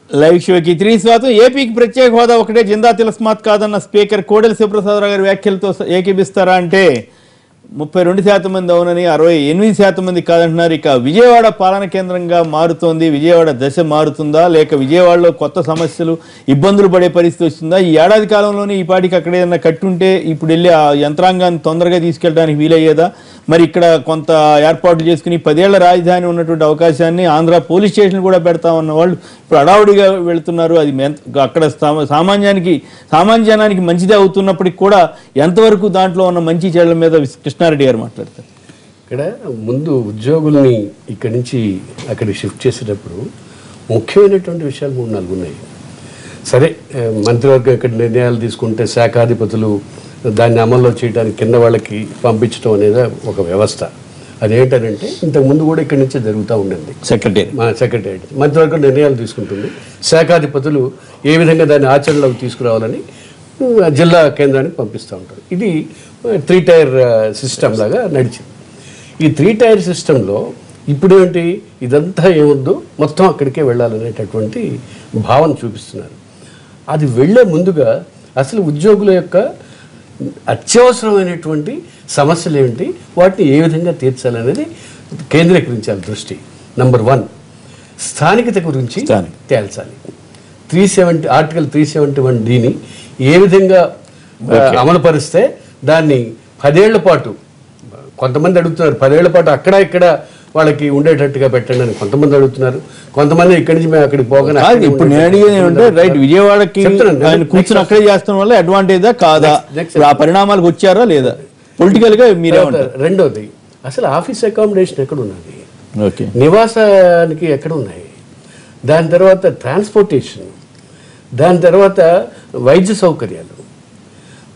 Live షోకి తిరిగి స్వాగతం. ఏపీకి ప్రత్యేక హోదా ఒకటే జిందా తిలస్మాత్ కాదన్న స్పీకర్ కోడెల శివప్రసాదరావు గారి వ్యాఖ్యలతో ఏకీపిస్తారా అంటే 32% మంది అవునని, 68% మంది కాదంటున్నారు. ఇక విజయవాడ పాలన కేంద్రంగా మారుతోంది. విజయవాడ దశ మారుతుందా, లేక విజయవాడలో కొత్త సమస్యలు ఇబ్బందులు పడే పరిస్థితి వస్తుందా? ఈ ఏడాది కాలంలోనే ఈ పాటికి అక్కడ ఏదైనా కట్టుంటే ఇప్పుడు వెళ్ళి ఆ యంత్రాంగాన్ని తొందరగా తీసుకెళ్ళడానికి వీలయ్యేదా? మరి ఇక్కడ కొంత ఏర్పాట్లు చేసుకుని 10 ఏళ్ల రాజధాని ఉన్నటువంటి అవకాశాన్ని ఆంధ్ర పోలీస్ స్టేషన్ కూడా పెడతామన్న వాళ్ళు ఇప్పుడు అడావుడిగా వెళుతున్నారు. అది అక్కడ సామాన్యానికి మంచిదే అవుతున్నప్పటికీ కూడా ఎంతవరకు దాంట్లో ఉన్న మంచి చెడుల మీద కృష్ణారెడ్డి గారు మాట్లాడతారు. ఇక్కడ ముందు ఉద్యోగుల్ని ఇక్కడి నుంచి అక్కడికి షిఫ్ట్ చేసేటప్పుడు ముఖ్యమైనటువంటి విషయాలు 3-4 ఉన్నాయి. సరే, మంత్రివర్గం ఇక్కడ నిర్ణయాలు తీసుకుంటే శాఖాధిపతులు దాన్ని అమల్లో చేయడానికి కింద వాళ్ళకి పంపించడం అనేది ఒక వ్యవస్థ. అదేంటంటే ఇంతకుముందు కూడా ఇక్కడి నుంచే జరుగుతూ ఉండింది. సెక్రటరీ మంత్రివర్గం నిర్ణయాలు తీసుకుంటుంది, శాఖాధిపతులు ఏ విధంగా దాన్ని ఆచరణలోకి తీసుకురావాలని జిల్లా కేంద్రానికి పంపిస్తూ ఉంటారు. ఇది 3 టైర్ సిస్టమ్ లాగా నడిచింది. ఈ 3 టైర్ సిస్టంలో ఇప్పుడేంటి, ఇదంతా ఏముందో మొత్తం అక్కడికే వెళ్ళాలనేటటువంటి భావన చూపిస్తున్నారు. అది వెళ్ళే ముందుగా అసలు ఉద్యోగుల యొక్క అత్యవసరమైనటువంటి సమస్యలు ఏమిటి, వాటిని ఏ విధంగా తీర్చాలనేది కేంద్రీకరించాలి దృష్టి. నంబర్ 1, స్థానికత గురించి తేల్చాలి. ఆర్టికల్ 371Dని ఏ విధంగా అమలు పరిస్తే దాన్ని 10 ఏళ్ల పాటు, కొంతమంది అడుగుతున్నారు 10 ఏళ్ల పాటు అక్కడ ఇక్కడ వాళ్ళకి ఉండేటట్టుగా పెట్టండి అని కొంతమంది అడుగుతున్నారు. కొంతమంది ఇక్కడి నుంచి మేము అక్కడికి పోగానే ఇప్పుడు నేను అడిగేది ఏమంటే, రైట్, విజయవాడకి కూర్చొని అక్కడే చేస్తున్న వల్ల అడ్వాంటేజా కాదా, ఆ పరిణామాలకు వచ్చారా లేదా పొలిటికల్ గా మీరేమంటారు? రెండోది, అసలు ఆఫీస్ అకామిడేషన్ ఎక్కడ ఉన్నది, నివాసానికి ఎక్కడ ఉన్నాయి, దాని తర్వాత ట్రాన్స్పోర్టేషన్, దాని తర్వాత వైద్య సౌకర్యాలు,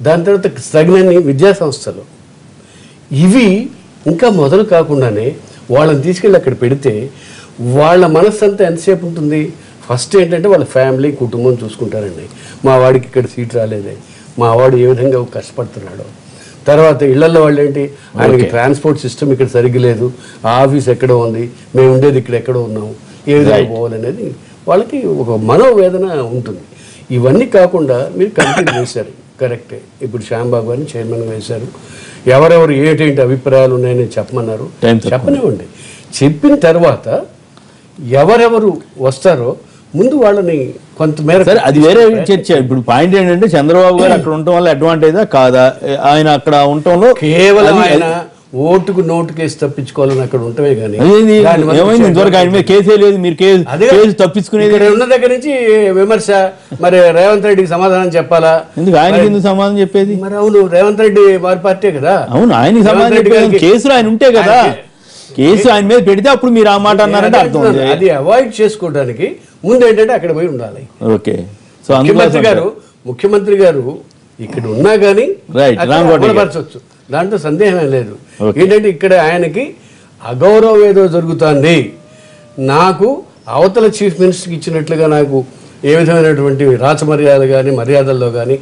దాని తర్వాత తగినన్ని విద్యా సంస్థలు, ఇవి ఇంకా మొదలు కాకుండానే వాళ్ళని తీసుకెళ్ళి అక్కడ పెడితే వాళ్ళ మనస్సు అంతా ఎంతసేపు ఉంటుంది? ఫస్ట్ ఏంటంటే వాళ్ళ ఫ్యామిలీ కుటుంబం చూసుకుంటారండి. మా వాడికి ఇక్కడ సీట్ రాలేదే, మా వాడు ఏ విధంగా కష్టపడుతున్నాడో, తర్వాత ఇళ్లలో వాళ్ళు ఏంటి, ఆయనకి ట్రాన్స్పోర్ట్ సిస్టమ్ ఇక్కడ సరిగ్గా లేదు, ఆఫీస్ ఎక్కడో ఉంది, మేము ఉండేది ఇక్కడ ఎక్కడో ఉన్నాము, ఏ విధంగా పోవాలనేది వాళ్ళకి ఒక మనోవేదన ఉంటుంది. ఇవన్నీ కాకుండా మీరు కమిటీ వేశారు, కరెక్టే. ఇప్పుడు శ్యాంబాబు గారిని చైర్మన్గా వేశారు. ఎవరెవరు ఏంటేంటి అభిప్రాయాలు ఉన్నాయని చెప్పమన్నారు, చెప్పనివ్వండి. చెప్పిన తర్వాత ఎవరెవరు వస్తారో ముందు వాళ్ళని కొంతమేర, అది వేరే చర్చ. ఇప్పుడు పాయింట్ ఏంటంటే చంద్రబాబు గారు అక్కడ ఉండటం వల్ల అడ్వాంటేజా కాదా, ఆయన అక్కడ ఉండటంలో కేవలం ఆయన ఓటుకు నోటుకేసి తప్పించుకోవాలని అక్కడ ఉంటమే కానీ ఇంతవరకు ఆయన మీద కేసే లేదు. మీరు కేసు తప్పించుకునేది ఉన్న దగ్గర నుంచి విమర్శ. మరి రేవంత్ రెడ్డికి సమాధానం చెప్పాలా? ఎందుకు ఆయనకి ఎందుకు సమాధానం చెప్పేది? మరి అవును, రేవంత్ రెడ్డి వారి పార్టీ కదా. అవును, ఆయనకి సమాధానం చెప్పేది. కేసులో ఆయన ఉంటే కదా, కేసు ఆయన మీద పెడితే అప్పుడు మీరు ఆ మాట అన్నారంటే అర్థం. అది అవాయిడ్ చేసుకోవడానికి ముందు ఏంటంటే అక్కడ పోయి ఉండాలి. ఓకే, సో ముఖ్యమంత్రి గారు ఇక్కడ ఉన్నా కానీ అమలుపరచవచ్చు, దాంట్లో సందేహమే లేదు. ఏంటంటే ఇక్కడ ఆయనకి అగౌరవం ఏదో జరుగుతుంది, నాకు అవతల చీఫ్ మినిస్టర్కి ఇచ్చినట్లుగా నాకు ఏ విధమైనటువంటి రాచమర్యాదలు కానీ మర్యాదల్లో కానీ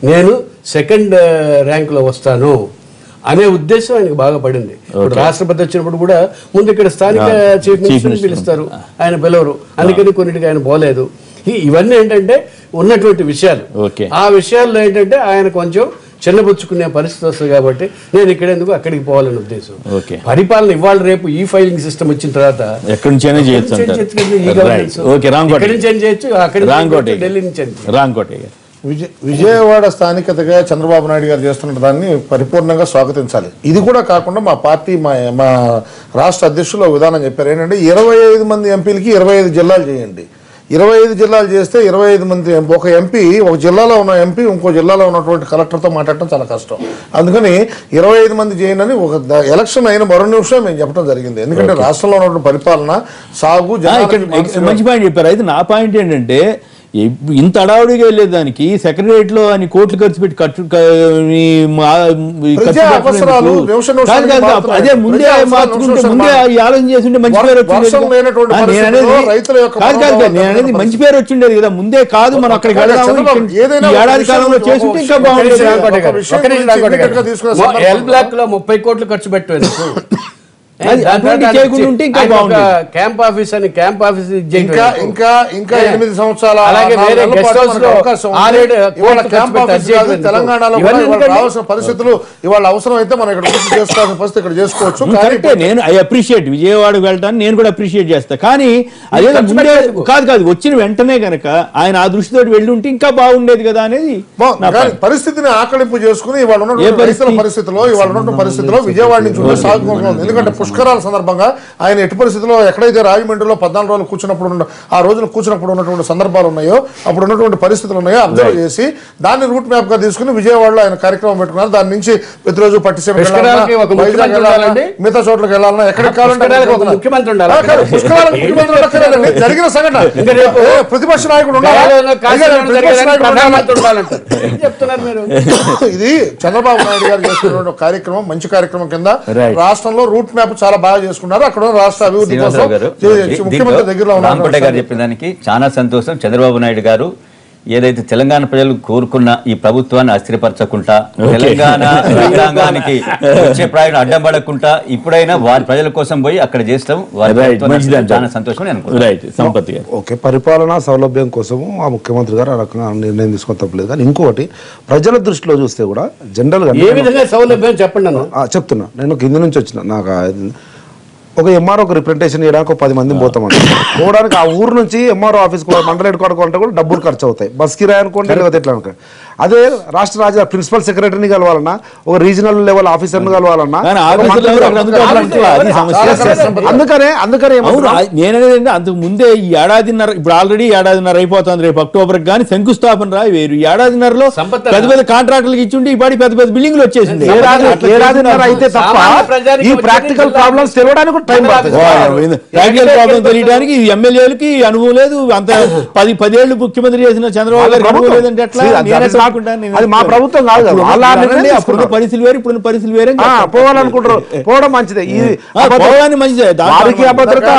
నేను సెకండ్ ర్యాంకులో వస్తాను అనే ఉద్దేశం ఆయనకు బాగా పడింది. ఇప్పుడు రాష్ట్రపతి వచ్చినప్పుడు కూడా ముందు ఇక్కడ స్థానిక చీఫ్ మినిస్టర్ని పిలుస్తారు, ఆయన పిలవరు, అందుకని కొన్నిటికి ఆయన పోలేదు. ఇవన్నీ ఏంటంటే ఉన్నటువంటి విషయాలు. ఆ విషయాల్లో ఏంటంటే ఆయన కొంచెం చిన్నబుచ్చుకునే పరిస్థితి వస్తుంది. కాబట్టి నేను ఇక్కడ ఎందుకు అక్కడికి పోవాలని ఉద్దేశం. పరిపాలన ఇవాళ రేపు ఈ ఫైలింగ్ సిస్టమ్ వచ్చిన తర్వాత ఎక్కడి నుంచి ఢిల్లీ నుంచి. విజయవాడ స్థానికతగా చంద్రబాబు నాయుడు గారు చేస్తున్న దాన్ని పరిపూర్ణంగా స్వాగతించాలి. ఇది కూడా కాకుండా మా పార్టీ మా రాష్ట్ర అధ్యక్షులు విధానం చెప్పారు ఏంటంటే 25 మంది ఎంపీలకి 25 జిల్లాలు చేయండి. 25 జిల్లాలు చేస్తే 25 మంది, ఒక ఎంపీ ఒక జిల్లాలో ఉన్న ఎంపీ ఇంకో జిల్లాలో ఉన్నటువంటి కలెక్టర్తో మాట్లాడటం చాలా కష్టం. అందుకని 25 మంది చేయండి ఒక ఎలక్షన్ అయిన మరో నిమిషం మేము చెప్పడం జరిగింది. ఎందుకంటే రాష్ట్రంలో ఉన్నటువంటి పరిపాలన సాగు మంచి పాయింట్ చెప్పారు. అయితే నా పాయింట్ ఏంటంటే, ఇంత అడావుడిగా వెళ్ళేదానికి సెక్రటరియట్ లో అని కోట్లు ఖర్చు పెట్టి అదే ముందే మార్చుకుంటే ముందే ఆలోచన చేస్తుంటే మంచి పేరు నేననేది మంచి పేరు వచ్చిండేది కదా ముందే. కాదు మనం అక్కడికి ఏడాది కాలంలో చేస్తుంటే ఇంకా బాగుంటుంది. 30 కోట్లు ఖర్చు పెట్టేందుకు చేయకుండా ఉంటే ఇంకా బాగుంటుంది. క్యాంప్ ఆఫీస్ అని క్యాంప్ ఆఫీస్ ఇంకా 8 సంవత్సరాల అలాగే వేరే గెస్ట్ హౌస్ లో తెలంగాణలో రావాల్సిన పరిస్థితులు ఇవాళ అవసరం అయితే మనం ఇక్కడ చేసుకోవాల్సిన పరిస్థితి ఇక్కడ చేసుకోవచ్చు. నేను ఐ అప్రిషియేట్ విజయవాడకు వెళ్ళటాన్ని నేను కూడా అప్రిషియేట్ చేస్తా. కానీ అదే కాదు వచ్చిన వెంటనే గనక ఆయన ఆ దృష్టితో వెళ్ళి ఉంటే ఇంకా బాగుండేది కదా అనేది పరిస్థితిని ఆకలింపు చేసుకుని ఇవాళ ఉన్న పరిస్థితిలో విజయవాడ నుంచి ఉంటే సాగుతుంది. ఎందుకంటే పుష్కరాల సందర్భంగా ఆయన ఎట్టి పరిస్థితుల్లో ఎక్కడైతే రాజమండ్రిలో 14 రోజులు కూర్చున్నప్పుడు ఆ రోజులు కూర్చున్నప్పుడు ఉన్నటువంటి సందర్భాలు ఉన్నాయో అప్పుడు ఉన్నటువంటి పరిస్థితులు ఉన్నాయో అబ్జర్వ్ చేసి దాన్ని రూట్ మ్యాప్ గా తీసుకుని విజయవాడలో ఆయన కార్యక్రమం పెట్టుకున్నారు. దాని నుంచి ప్రతిరోజు పట్టిసీమ మిగతా చోట్లకి వెళ్ళాలన్నా ఎక్కడికి కావాలంటే ముఖ్యమంత్రి జరిగిన సంఘటన ప్రతిపక్ష నాయకుడు ఇది చంద్రబాబు నాయుడు గారు చేస్తున్న కార్యక్రమం మంచి కార్యక్రమం కింద రాష్ట్రంలో రూట్ మ్యాప్ చాలా బాగా చేసుకున్నారు. అక్కడ రాష్ట్ర అభివృద్ధి కోసం ముఖ్యమంత్రి దగ్గరలో గారు చెప్పిన దానికి చాలా సంతోషం. చంద్రబాబు నాయుడు గారు ఏదైతే తెలంగాణ ప్రజలు కోరుకున్న ఈ ప్రభుత్వాన్ని అస్థిరపరచకుండా తెలంగాణ రైతాంగానికి వచ్చే ప్రయాణం అడ్డం పడకుండా ఇప్పుడైనా వారి ప్రజల కోసం పోయి అక్కడ చేస్తాం చాలా సంతోషం. ఓకే, పరిపాలనా సౌలభ్యం కోసము ఆ ముఖ్యమంత్రి గారు ఆ రకంగా నిర్ణయం తీసుకొని తప్పలేదు. కానీ ఇంకోటి ప్రజల దృష్టిలో చూస్తే కూడా జనరల్ గా ఏ విధంగా సౌలభ్యం చెప్పండి చెప్తున్నా. నేను కింద నుంచి వచ్చిన నాకు ఒక ఎంఆర్ఓ రిప్రజెంటేషన్ చేయడానికి 10 మంది పోతామండి. పోవడానికి ఆ ఊరు నుంచి ఎంఆర్ఓ ఆఫీస్కి మండల హెడ్ క్వార్టర్ అంటే కూడా డబ్బులు ఖర్చు అవుతాయి. బస్ కిరాయి అనుకోండి లేకపోతే ఎట్లా అనుకోండి. అదే రాష్ట్ర రాజధాని ప్రిన్సిపల్ సెక్రటరీని కలవాలన్నా ఒక రీజనల్ లెవెల్ ఆఫీసర్ని కలవాలన్నా అందుకనే నేనేంటే అంతకు ముందే ఈ ఏడాదిన్నర ఇప్పుడు ఆల్రెడీ ఏడాదిన్నర అయిపోతుంది. రేపు అక్టోబర్ కానీ శంకుస్థాపన రాయి వేరు ఏడాదిన్నరలో పెద్ద పెద్ద కాంట్రాక్టులకు ఇచ్చుంటే ఈ పాటి పెద్ద పెద్ద బిల్డింగ్లు వచ్చేసింది. ఏడాదిన్నర అయితే తప్ప ఈ ప్రాక్టికల్ ప్రాబ్లమ్స్ తెలవడానికి ప్రాక్టికల్ ప్రాబ్లం తెలియడానికి ఎమ్మెల్యేలకి అనుభవం లేదు. అంత 10 ఏళ్లు ముఖ్యమంత్రి చేసిన చంద్రబాబు గారికి అనుభవం లేదంటే ఎట్లా? అది మా ప్రభుత్వం కాదు కదా. అప్పుడు పరిస్థితులు వేరు, ఇప్పుడు పరిస్థితులు వేరే. పోవాలనుకుంటారు, పోవడం మంచిదే. ఇది మంచిదే, వారికి అభద్రత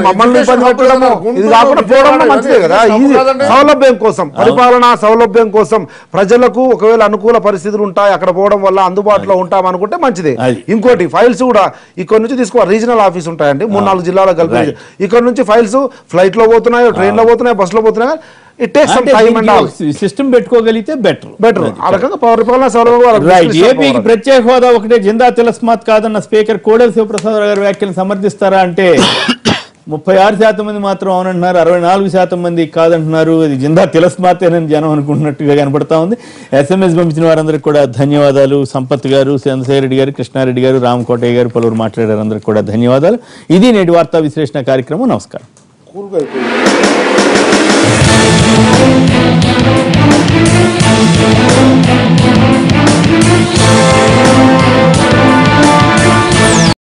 మమ్మల్ని ఇబ్బంది పెట్టడము ఇది కాకుండా పోవడం మంచిదే కదా. ఇది సౌలభ్యం కోసం, పరిపాలనా సౌలభ్యం కోసం ప్రజలకు ఒకవేళ అనుకూల పరిస్థితులు ఉంటాయి అక్కడ పోవడం వల్ల అందుబాటులో ఉంటాం అనుకుంటే మంచిదే. ఇంకోటి ఫైల్స్ కూడా ఇక్కడ నుంచి తీసుకోవాలి. రీజనల్ ఆఫీస్ ఉంటాయండి 3-4 జిల్లాలో కలిపి. ఇక్కడ నుంచి ఫైల్స్ ఫ్లైట్ లో పోతున్నాయో, ట్రైన్ లో పోతున్నాయో, బస్ లో పోతున్నాయో. System పెట్టుకోగలిగితే better. ఆ రకంగా పరిపాలనా సౌలభ్యం. ఏపీకి ప్రత్యేక హోదా ఒకటే జిందా తిలస్మాత్ కాదన్న స్పీకర్ కోడెల శివప్రసాద్ గారి వ్యాఖ్యలు సమర్థిస్తారా అంటే 36% మంది మాత్రం అవునంటున్నారు, 64% మంది కాదంటున్నారు. ఇది జిందా తిలస్మాతేనని జనం అనుకుంటున్నట్టుగా కనపడతా ఉంది. SMS పంపించిన వారందరికీ కూడా ధన్యవాదాలు. సంపత్ గారు, చంద్రశేఖర్ రెడ్డి గారు, కృష్ణారెడ్డి గారు, రామకోటయ్య గారు పలువురు మాట్లాడారు. అందరికి కూడా ధన్యవాదాలు. ఇది నేటి వార్తా విశ్లేషణ కార్యక్రమం. నమస్కారం.